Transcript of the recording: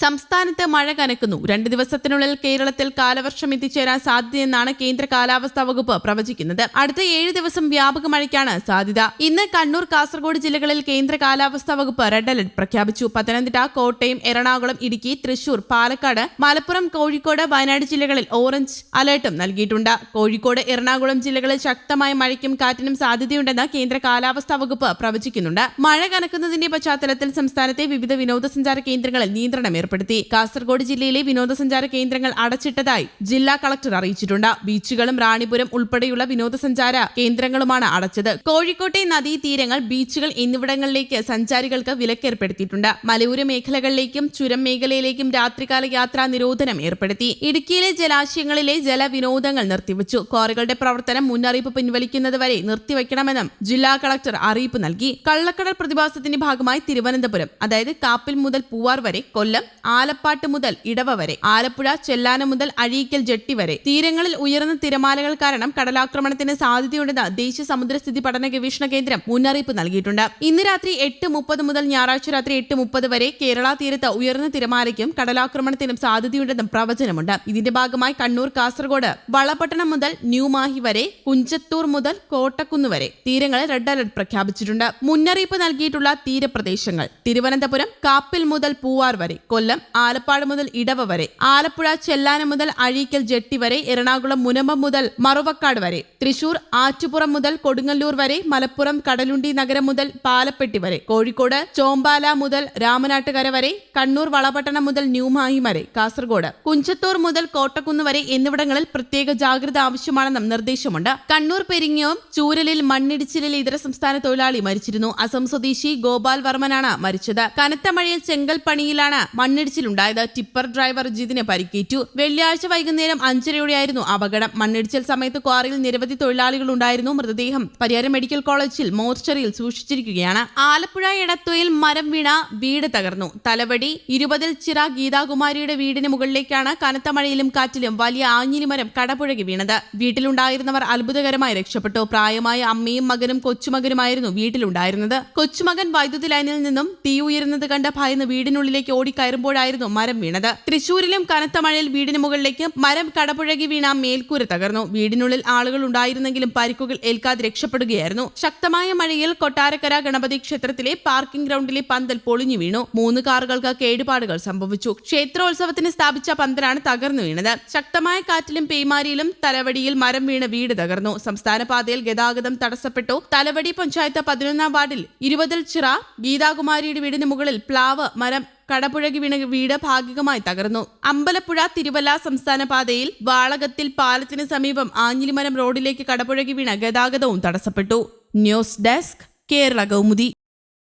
സംസ്ഥാനത്ത് മഴ കനക്കുന്നു. 2 ദിവസത്തിനുള്ളിൽ കേരളത്തിൽ കാലവർഷം എത്തിച്ചേരാൻ സാധ്യതയെന്നാണ് കേന്ദ്ര കാലാവസ്ഥാ വകുപ്പ് പ്രവചിക്കുന്നത്. അടുത്ത 7 ദിവസം വ്യാപക മഴയ്ക്കാണ് സാധ്യത. ഇന്ന് കണ്ണൂർ, കാസർഗോഡ് ജില്ലകളിൽ കേന്ദ്ര കാലാവസ്ഥാ വകുപ്പ് റെഡ് അലർട്ട് പ്രഖ്യാപിച്ചു. പത്തനംതിട്ട, കോട്ടയം, എറണാകുളം, ഇടുക്കി, തൃശൂർ, പാലക്കാട്, മലപ്പുറം, കോഴിക്കോട്, വയനാട് ജില്ലകളിൽ ഓറഞ്ച് അലർട്ടും നൽകിയിട്ടുണ്ട്. കോഴിക്കോട്, എറണാകുളം ജില്ലകളിൽ ശക്തമായ മഴയ്ക്കും കാറ്റിനും സാധ്യതയുണ്ടെന്ന് കേന്ദ്ര കാലാവസ്ഥാ വകുപ്പ് പ്രവചിക്കുന്നുണ്ട്. മഴ കനക്കുന്നതിന്റെ പശ്ചാത്തലത്തിൽ സംസ്ഥാനത്തെ വിവിധ വിനോദസഞ്ചാര കേന്ദ്രങ്ങളിൽ നിയന്ത്രണം ഏർപ്പെടുത്തി. കാസർഗോഡ് ജില്ലയിലെ വിനോദസഞ്ചാര കേന്ദ്രങ്ങൾ അടച്ചിട്ടതായി ജില്ലാ കളക്ടർ അറിയിച്ചിട്ടുണ്ട്. ബീച്ചുകളും റാണിപുരം ഉൾപ്പെടെയുള്ള വിനോദസഞ്ചാര കേന്ദ്രങ്ങളുമാണ് അടച്ചത്. കോഴിക്കോട്ടെ നദീതീരങ്ങൾ, ബീച്ചുകൾ എന്നിവിടങ്ങളിലേക്ക് സഞ്ചാരികൾക്ക് വിലക്കേർപ്പെടുത്തിയിട്ടുണ്ട്. മലയോര മേഖലകളിലേക്കും ചുരം മേഖലയിലേക്കും രാത്രികാല യാത്രാ നിരോധനം ഏർപ്പെടുത്തി. ഇടുക്കിയിലെ ജലാശയങ്ങളിലെ ജലവിനോദങ്ങൾ നിർത്തിവച്ചു. ക്വാറികളുടെ പ്രവർത്തനം മുന്നറിയിപ്പ് പിൻവലിക്കുന്നതുവരെ നിർത്തിവെക്കണമെന്നും ജില്ലാ കളക്ടർ അറിയിപ്പ് നൽകി. കള്ളക്കടൽ പ്രതിഭാസത്തിന്റെ ഭാഗമായി തിരുവനന്തപുരം, അതായത് കാപ്പിൽ മുതൽ പൂവാർ വരെ, കൊല്ലം, ആലപ്പാട്ട് മുതൽ ഇടവ വരെ, ആലപ്പുഴ, ചെല്ലാനം മുതൽ അഴീക്കൽ ജെട്ടി വരെ തീരങ്ങളിൽ ഉയർന്ന തിരമാലകൾ കാരണം കടലാക്രമണത്തിന് സാധ്യതയുണ്ടെന്ന് ദേശീയ സമുദ്രസ്ഥിതി പഠന ഗവേഷണ കേന്ദ്രം മുന്നറിയിപ്പ് നൽകിയിട്ടുണ്ട്. ഇന്ന് രാത്രി 8:30 മുതൽ ഞായറാഴ്ച രാത്രി 8:30 വരെ കേരള തീരത്ത് ഉയർന്ന തിരമാലയ്ക്കും കടലാക്രമണത്തിനും സാധ്യതയുണ്ടെന്നും പ്രവചനമുണ്ട്. ഇതിന്റെ ഭാഗമായി കണ്ണൂർ, കാസർഗോഡ്, വളപട്ടണം മുതൽ ന്യൂമാഹി വരെ, കുഞ്ചത്തൂർ മുതൽ കോട്ടക്കുന്ന് വരെ തീരങ്ങളിൽ റെഡ് അലർട്ട് പ്രഖ്യാപിച്ചിട്ടുണ്ട്. മുന്നറിയിപ്പ് നൽകിയിട്ടുള്ള തീരപ്രദേശങ്ങൾ: തിരുവനന്തപുരം, കാപ്പിൽ മുതൽ പൂവാർ വരെ, കൊല്ലം, ആലപ്പാട് മുതൽ ഇടവ വരെ, ആലപ്പുഴ, ചെല്ലാനം മുതൽ അഴീക്കൽ ജെട്ടി വരെ, എറണാകുളം മുനമ്പം മുതൽ മറുവക്കാട് വരെ, തൃശൂർ ആറ്റുപുറം മുതൽ കൊടുങ്ങല്ലൂർ വരെ, മലപ്പുറം കടലുണ്ടി നഗരം മുതൽ പാലപ്പെട്ടി വരെ, കോഴിക്കോട് ചോമ്പാല മുതൽ രാമനാട്ടുകര വരെ, കണ്ണൂർ വളപട്ടണം മുതൽ ന്യൂമാഹി വരെ, കാസർഗോഡ് കുഞ്ചത്തൂർ മുതൽ കോട്ടക്കുന്ന് വരെ എന്നിവിടങ്ങളിൽ പ്രത്യേക ജാഗ്രത ആവശ്യമാണെന്നും നിർദ്ദേശമുണ്ട്. കണ്ണൂർ പെരിങ്ങോം ചൂരലിൽ മണ്ണിടിച്ചിലിൽ ഇതര സംസ്ഥാന തൊഴിലാളി മരിച്ചിരുന്നു. അസം സ്വദേശി ഗോപാൽ വർമ്മനാണ് മരിച്ചത്. കനത്ത മഴയിൽ ചെങ്കൽപ്പണിയിലാണ് മണ്ണിടിച്ചിലുണ്ടായത്. ടിപ്പർ ഡ്രൈവർ ജിതിന് പരിക്കേറ്റു. വെള്ളിയാഴ്ച വൈകുന്നേരം 5:30 അപകടം. മണ്ണിടിച്ചിൽ സമയത്ത് ക്വാറിയിൽ നിരവധി തൊഴിലാളികൾ ഉണ്ടായിരുന്നു. മൃതദേഹം പരിയാരം മെഡിക്കൽ കോളേജിൽ മോർച്ചറിയിൽ സൂക്ഷിച്ചിരിക്കുകയാണ്. ആലപ്പുഴ എടത്വയിൽ മരം വീണ വീട് തകർന്നു. തലവടി 20 ചിറ ഗീതാകുമാരിയുടെ വീടിന് മുകളിലേക്കാണ് കനത്ത മഴയിലും കാറ്റിലും വലിയ ആഞ്ഞിലിമരം കടപുഴകി വീണത്. വീട്ടിലുണ്ടായിരുന്നവർ അത്ഭുതകരമായി രക്ഷപ്പെട്ടു. പ്രായമായ അമ്മയും മകനും കൊച്ചുമകനുമായിരുന്നു വീട്ടിലുണ്ടായിരുന്നത്. കൊച്ചുമകൻ വൈദ്യുതി ലൈനിൽ നിന്നും തീ ഉയരുന്നത് കണ്ട് ഭയന്ന് വീടിനുള്ളിലേക്ക് ഓടിക്കയറുമ്പോഴായിരുന്നു മരം വീണത്. തൃശൂരിലും കനത്ത മഴയിൽ വീടിന് മുകളിലേക്ക് മരം കടപുഴകി വീണ മേൽക്കൂര തകർന്നു. വീടിനുള്ളിൽ ആളുകൾ ഉണ്ടായിരുന്നെങ്കിലും പരിക്കുകൾ ഏൽക്കാതെ രക്ഷപ്പെടുകയായിരുന്നു. ശക്തമായ മഴയിൽ കൊട്ടാരക്കര ഗണപതി ക്ഷേത്രത്തിലെ പാർക്കിംഗ് ഗ്രൗണ്ടിലെ പന്തൽ പൊളിഞ്ഞു വീണു. 3 കാറുകൾക്ക് കേടുപാടുകൾ സംഭവിച്ചു. ക്ഷേത്രോത്സവത്തിന് സ്ഥാപിച്ച പന്തലാണ് തകർന്നു വീണത്. ശക്തമായ കാറ്റിലും പേമാരിയിലും തലവടിയിൽ മരം വീണ് വീട് തകർന്നു. സംസ്ഥാന പാതയിൽ ഗതാഗതം തടസ്സപ്പെട്ടു. തലവടി പഞ്ചായത്ത് 11-ാം വാർഡിൽ 20 ചിറ ഗീതാകുമാരിയുടെ വീടിന് മുകളിൽ പ്ലാവ് മരം കടപുഴകി വീണ വീട് ഭാഗികമായി തകർന്നു. അമ്പലപ്പുഴ തിരുവല്ല സംസ്ഥാന പാതയിൽ വാളകത്തിൽ പാലത്തിന് സമീപം ആഞ്ഞിലിമരം റോഡിലേക്ക് കടപുഴകി വീണ ഗതാഗതവും തടസ്സപ്പെട്ടു. News desk, Kerala Kaumudi.